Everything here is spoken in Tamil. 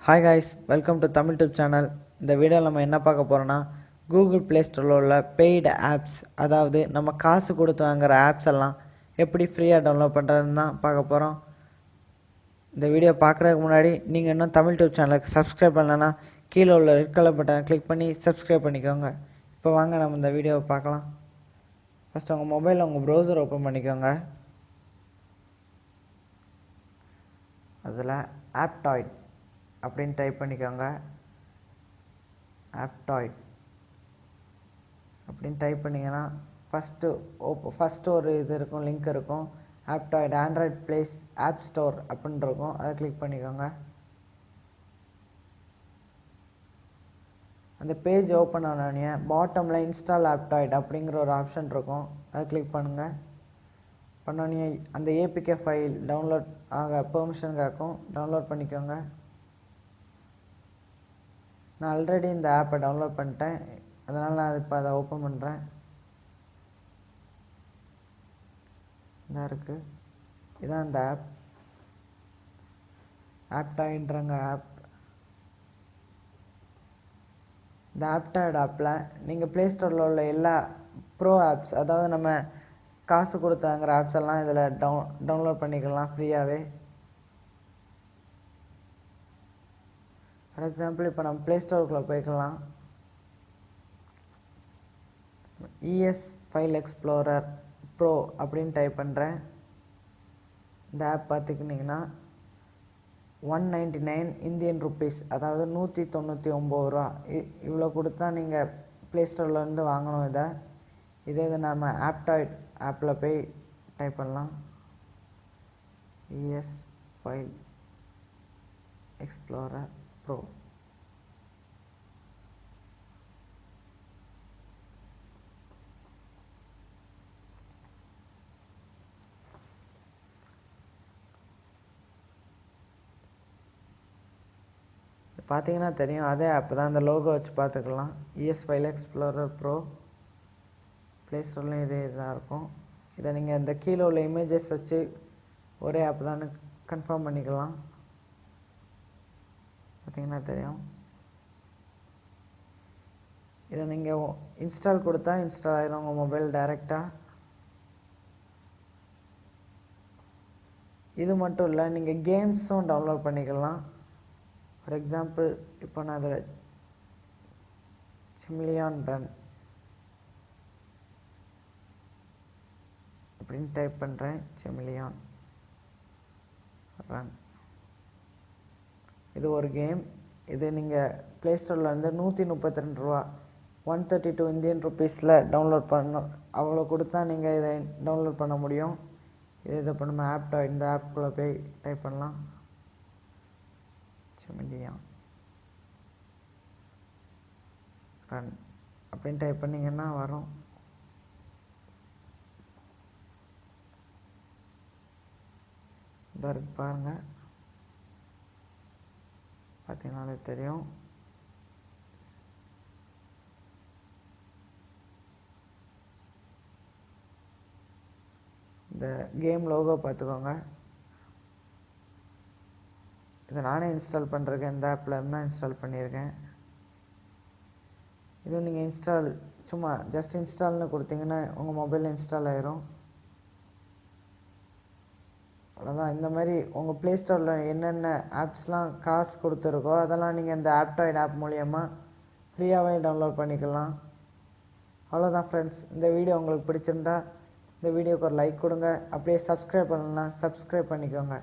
Hi guys, welcome to Tamil tube channel. இந்த வீடியோவில் நம்ம என்ன பார்க்க போகிறோன்னா, கூகுள் ப்ளே ஸ்டோரில் உள்ள பெய்டு ஆப்ஸ், அதாவது நம்ம காசு கொடுத்து வாங்குகிற ஆப்ஸ் எல்லாம் எப்படி ஃப்ரீயாக டவுன்லோட் பண்ணுறதுன்னு தான் பார்க்க போகிறோம். இந்த வீடியோ பார்க்குறதுக்கு முன்னாடி நீங்கள் இன்னும் தமிழ் டியூப் சேனலுக்கு சப்ஸ்கிரைப் பண்ணலன்னா கீழே உள்ள ரெட் கலர் பட்டனை கிளிக் பண்ணி சப்ஸ்கிரைப் பண்ணிக்கோங்க. இப்போ வாங்க நம்ம இந்த வீடியோவை பார்க்கலாம். ஃபஸ்ட்டு உங்கள் மொபைலில் உங்கள் ப்ரௌசர் ஓப்பன் பண்ணிக்கோங்க. அதில் ஆப்டாய்ட் அப்படின்னு டைப் பண்ணிக்கோங்க. ஆப்டாய்ட் அப்படின்னு டைப் பண்ணிங்கன்னா ஃபஸ்ட்டு ஒரு இது இருக்கும், லிங்க் இருக்கும். ஆப்டாய்ட் ஆண்ட்ராய்ட் ப்ளேஸ் ஆப் ஸ்டோர் அப்படின்னு இருக்கும். அதை கிளிக் பண்ணிக்கோங்க. அந்த பேஜ் ஓப்பன் ஆனோடனே பாட்டமில் இன்ஸ்டால் ஆப்டாய்ட் அப்படிங்கிற ஒரு ஆப்ஷன் இருக்கும். அதை கிளிக் பண்ணுங்கள். பண்ணோடனே அந்த ஏபிகே ஃபைல் டவுன்லோட் ஆக பெர்மிஷன் கேட்கும். டவுன்லோட் பண்ணிக்கோங்க. நான் ஆல்ரெடி இந்த ஆப்பை டவுன்லோட் பண்ணிட்டேன், அதனால் நான் இப்போ அதை ஓப்பன் பண்ணுறேன். இதாக இருக்குது, இதான் இந்த ஆப், ஆப்டாய்ட்ன்றங்க ஆப். இந்த ஆப்டாய்ட் ஆப்பில் நீங்கள் ப்ளே ஸ்டோரில் உள்ள எல்லா ப்ரோ ஆப்ஸ், அதாவது நம்ம காசு கொடுத்தாங்கிற ஆப்ஸ் எல்லாம் இதில் டவுன்லோட் பண்ணிக்கலாம் ஃப்ரீயாகவே. ஃபார் எக்ஸாம்பிள் இப்போ நம்ம ப்ளே ஸ்டோருக்குள்ளே போய்க்கலாம். இஎஸ் ஃபைல் எக்ஸ்ப்ளோரர் ப்ரோ அப்படின்னு டைப் பண்ணுறேன். இந்த ஆப் பார்த்துக்கிட்டிங்கன்னா 199 இந்தியன் ருப்பீஸ், அதாவது 199 ரூபா. இவ்வளோ கொடுத்தா நீங்கள் ப்ளே ஸ்டோர்லேருந்து வாங்கணும். இதே நம்ம ஆப்டாய்ட் ஆப்பில் போய் டைப் பண்ணலாம். ES file explorer pro. பார்த்தீங்கன்னா தெரியும், அதே ஆப் தான். அந்த லோகோ வச்சு பார்த்துக்கலாம். ES file explorer pro. Play ஸ்டோர்லேயும் இதே இதாக இருக்கும். இதை நீங்கள் இந்த கீழே உள்ள இமேஜஸ் வச்சு ஒரே ஆப் தான் கன்ஃபார்ம் பண்ணிக்கலாம். பார்த்தீங்கன்னா தெரியும். இதை நீங்கள் இன்ஸ்டால் கொடுத்தா இன்ஸ்டால் ஆகிடும் உங்கள் மொபைல் டைரெக்டாக. இது மட்டும் இல்லை, நீங்கள் கேம்ஸும் டவுன்லோட் பண்ணிக்கலாம். ஃபார் எக்ஸாம்பிள் இப்போ நான் அதில் சிமிலியான் ரன் அப்படின்னு டைப் பண்ணுறேன். சிமிலியான் ரன், இது ஒரு கேம். இது நீங்கள் ப்ளே ஸ்டோரில் வந்து 132 ரூபா, 132 இந்தியன் ருப்பீஸில் டவுன்லோட் பண்ணணும். அவ்வளோ கொடுத்தா நீங்கள் இதை டவுன்லோட் பண்ண முடியும். இதை இப்போ நம்ம ஆப்டாய்ட் இந்த ஆப்புக்குள்ளே போய் டைப் பண்ணலாம். சிமிலியான் ரன் அப்படின்னு டைப் பண்ணிங்கன்னா வரும். இதாக இருக்கு பாருங்கள், பார்த்தீங்கன்னாலே தெரியும். இந்த கேம் லோகோ பார்த்துக்கோங்க. இதை நானே இன்ஸ்டால் பண்ணுறேன். இந்த ஆப்பில் இருந்தால் இன்ஸ்டால் பண்ணியிருக்கேன். இது நீங்கள் இன்ஸ்டால் சும்மா ஜஸ்ட் இன்ஸ்டால்னு கொடுத்தீங்கன்னா உங்கள் மொபைலில் இன்ஸ்டால் ஆயிரும். அவ்வளோதான். இந்த மாதிரி உங்கள் ப்ளே ஸ்டோரில் என்னென்ன ஆப்ஸ்லாம் காசு கொடுத்துருக்கோ அதெல்லாம் நீங்கள் இந்த ஆப்டாய்ட் ஆப் மூலியமாக ஃப்ரீயாகவே டவுன்லோட் பண்ணிக்கலாம். அவ்வளோதான் ஃப்ரெண்ட்ஸ். இந்த வீடியோ உங்களுக்கு பிடிச்சிருந்தா இந்த வீடியோக்கு ஒரு லைக் கொடுங்க. அப்படியே சப்ஸ்கிரைப் பண்ணலாம், சப்ஸ்கிரைப் பண்ணிக்கோங்க.